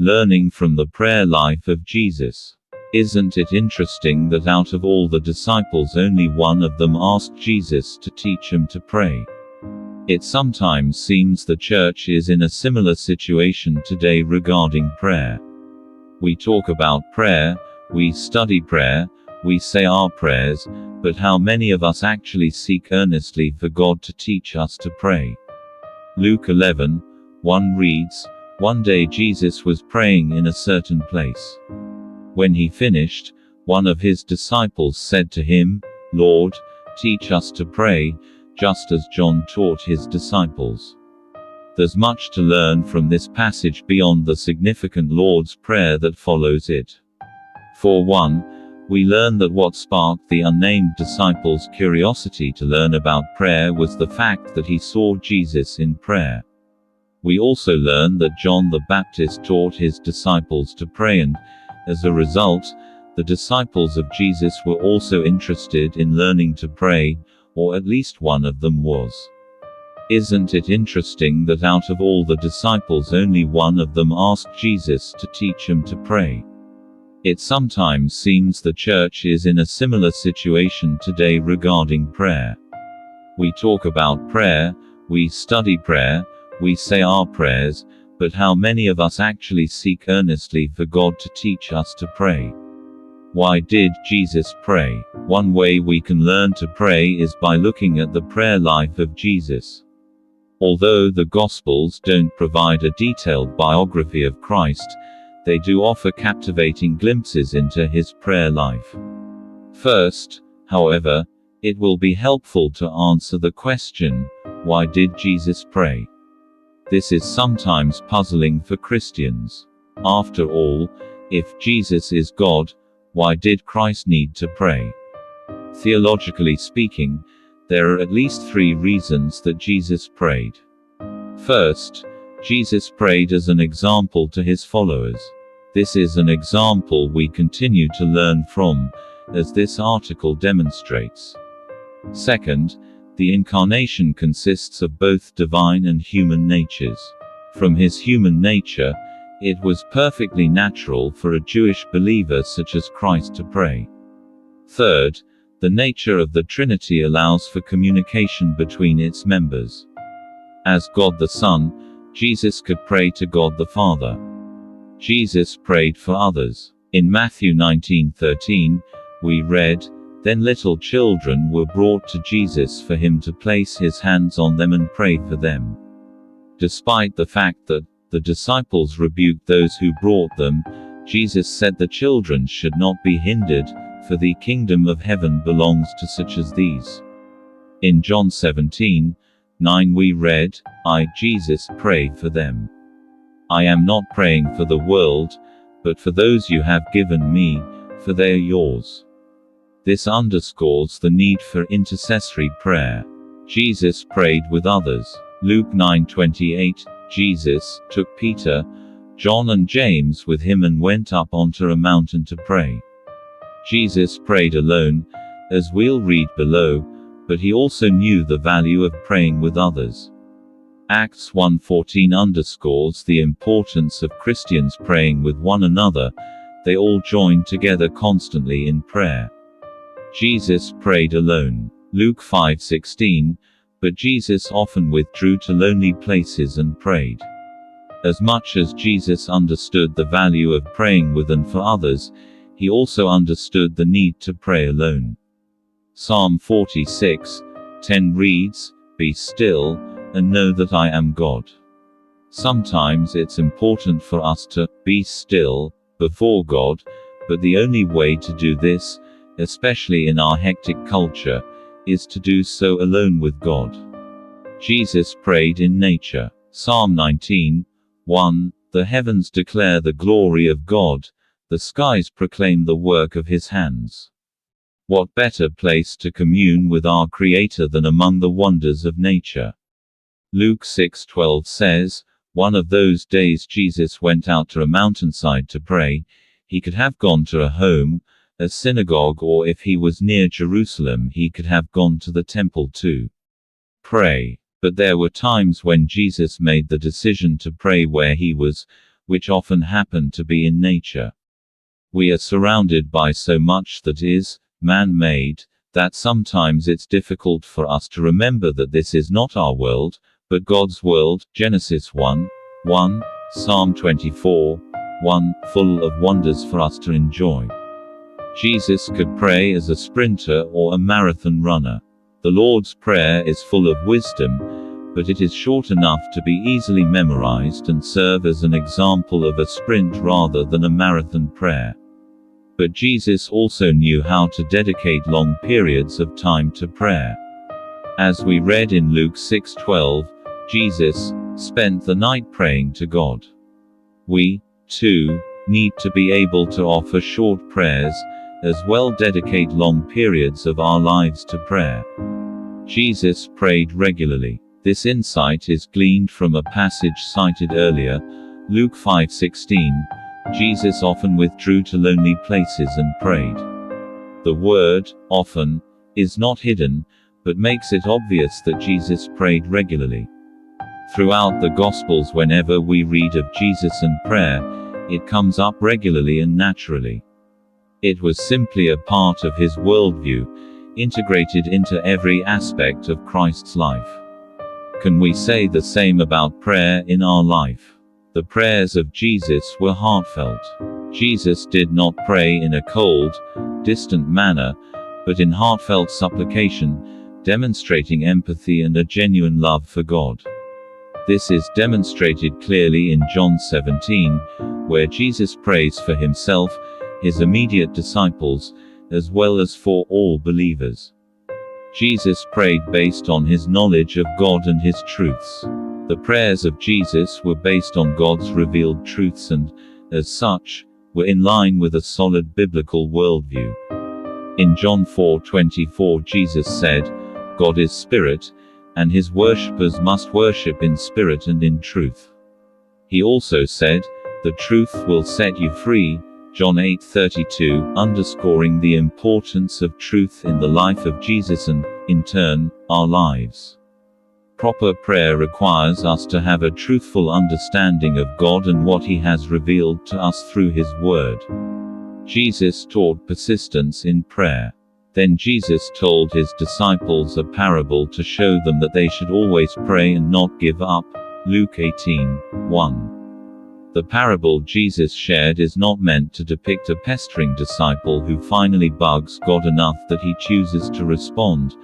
Learning from the prayer life of Jesus. Isn't it interesting that out of all the disciples only one of them asked Jesus to teach him to pray? It sometimes seems the church is in a similar situation today regarding prayer. We talk about prayer, we study prayer, we say our prayers, but how many of us actually seek earnestly for God to teach us to pray? Luke 11:1 reads, "One day Jesus was praying in a certain place. When he finished, one of his disciples said to him, 'Lord, teach us to pray, just as John taught his disciples.'" There's much to learn from this passage beyond the significant Lord's Prayer that follows it. For one, we learn that what sparked the unnamed disciple's curiosity to learn about prayer was the fact that he saw Jesus in prayer. We also learn that John the Baptist taught his disciples to pray, and, as a result, the disciples of Jesus were also interested in learning to pray, or at least one of them was. Isn't it interesting that out of all the disciples only one of them asked Jesus to teach him to pray? It sometimes seems the church is in a similar situation today regarding prayer. We talk about prayer, we study prayer, we say our prayers, but how many of us actually seek earnestly for God to teach us to pray? Why did Jesus pray? One way we can learn to pray is by looking at the prayer life of Jesus. Although the Gospels don't provide a detailed biography of Christ, they do offer captivating glimpses into his prayer life. First, however, it will be helpful to answer the question, why did Jesus pray? This is sometimes puzzling for Christians. After all, if Jesus is God, why did Christ need to pray? Theologically speaking, there are at least 3 reasons that Jesus prayed. First, Jesus prayed as an example to his followers. This is an example we continue to learn from, as this article demonstrates. Second, the incarnation consists of both divine and human natures. From his human nature, it was perfectly natural for a Jewish believer such as Christ to pray. Third, the nature of the Trinity allows for communication between its members. As God the Son, Jesus could pray to God the Father. Jesus prayed for others. In Matthew 19:13, we read, "Then little children were brought to Jesus for him to place his hands on them and pray for them." Despite the fact that the disciples rebuked those who brought them, Jesus said the children should not be hindered, for the kingdom of heaven belongs to such as these. In John 17:9 we read, "I, Jesus, pray for them. I am not praying for the world, but for those you have given me, for they are yours." This underscores the need for intercessory prayer. Jesus prayed with others. Luke 9:28, Jesus took Peter, John and James with him and went up onto a mountain to pray. Jesus prayed alone, as we'll read below, but he also knew the value of praying with others. Acts 1:14 underscores the importance of Christians praying with one another. They all joined together constantly in prayer. Jesus prayed alone. Luke 5:16, but Jesus often withdrew to lonely places and prayed. As much as Jesus understood the value of praying with and for others, he also understood the need to pray alone. Psalm 46:10 reads, "Be still, and know that I am God." Sometimes it's important for us to be still before God, but the only way to do this, especially in our hectic culture, is to do so alone with God. Jesus prayed in nature. Psalm 19:1, "The heavens declare the glory of God, the skies proclaim the work of his hands." What better place to commune with our Creator than among the wonders of nature? Luke 6:12 says, "One of those days Jesus went out to a mountainside to pray." He could have gone to a home, a synagogue, or if he was near Jerusalem he could have gone to the temple to pray. But there were times when Jesus made the decision to pray where he was, which often happen to be in nature. We are surrounded by so much that is man-made, that sometimes it's difficult for us to remember that this is not our world, but God's world. Genesis 1:1, Psalm 24:1, full of wonders for us to enjoy. Jesus could pray as a sprinter or a marathon runner. The Lord's Prayer is full of wisdom, but it is short enough to be easily memorized and serve as an example of a sprint rather than a marathon prayer. But Jesus also knew how to dedicate long periods of time to prayer. As we read in Luke 6:12, Jesus spent the night praying to God. We, too, need to be able to offer short prayers, as well dedicate long periods of our lives to prayer. Jesus prayed regularly. This insight is gleaned from a passage cited earlier, Luke 5:16. Jesus often withdrew to lonely places and prayed. The word, often, is not hidden, but makes it obvious that Jesus prayed regularly. Throughout the Gospels, whenever we read of Jesus and prayer, it comes up regularly and naturally. It was simply a part of his worldview, integrated into every aspect of Christ's life. Can we say the same about prayer in our life? The prayers of Jesus were heartfelt. Jesus did not pray in a cold, distant manner, but in heartfelt supplication, demonstrating empathy and a genuine love for God. This is demonstrated clearly in John 17, where Jesus prays for himself, his immediate disciples, as well as for all believers. Jesus prayed based on his knowledge of God and his truths. The prayers of Jesus were based on God's revealed truths and, as such, were in line with a solid biblical worldview. In John 4:24, Jesus said, "God is spirit, and his worshippers must worship in spirit and in truth." He also said, "The truth will set you free," John 8:32, underscoring the importance of truth in the life of Jesus and, in turn, our lives. Proper prayer requires us to have a truthful understanding of God and what he has revealed to us through his word. Jesus taught persistence in prayer. Then Jesus told his disciples a parable to show them that they should always pray and not give up. Luke 18:1. The parable Jesus shared is not meant to depict a pestering disciple who finally bugs God enough that he chooses to respond,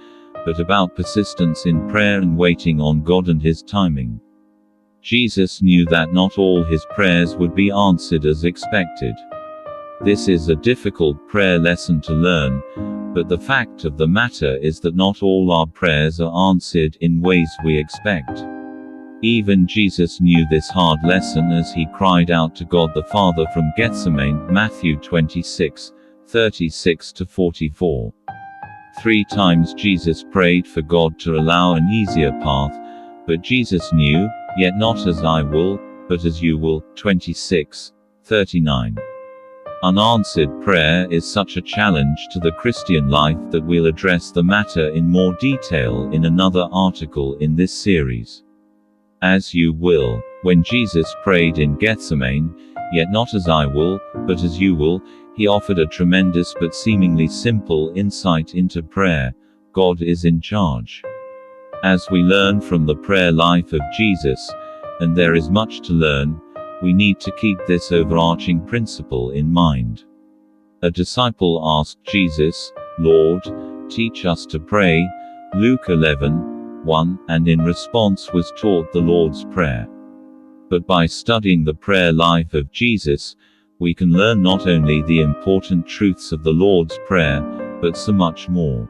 but about persistence in prayer and waiting on God and his timing. Jesus knew that not all his prayers would be answered as expected. This is a difficult prayer lesson to learn, but the fact of the matter is that not all our prayers are answered in ways we expect. Even Jesus knew this hard lesson as he cried out to God the Father from Gethsemane, Matthew 26:36-44. 3 times Jesus prayed for God to allow an easier path, but Jesus knew, "Yet not as I will, but as you will." 26:39. Unanswered prayer is such a challenge to the Christian life that we'll address the matter in more detail in another article in this series. As you will. When Jesus prayed in Gethsemane, "Yet not as I will, but as you will," he offered a tremendous but seemingly simple insight into prayer. God is in charge. As we learn from the prayer life of Jesus, and there is much to learn, we need to keep this overarching principle in mind. A disciple asked Jesus, "Lord, teach us to pray," Luke 11:1, and in response was taught the Lord's Prayer. But by studying the prayer life of Jesus, we can learn not only the important truths of the Lord's Prayer, but so much more.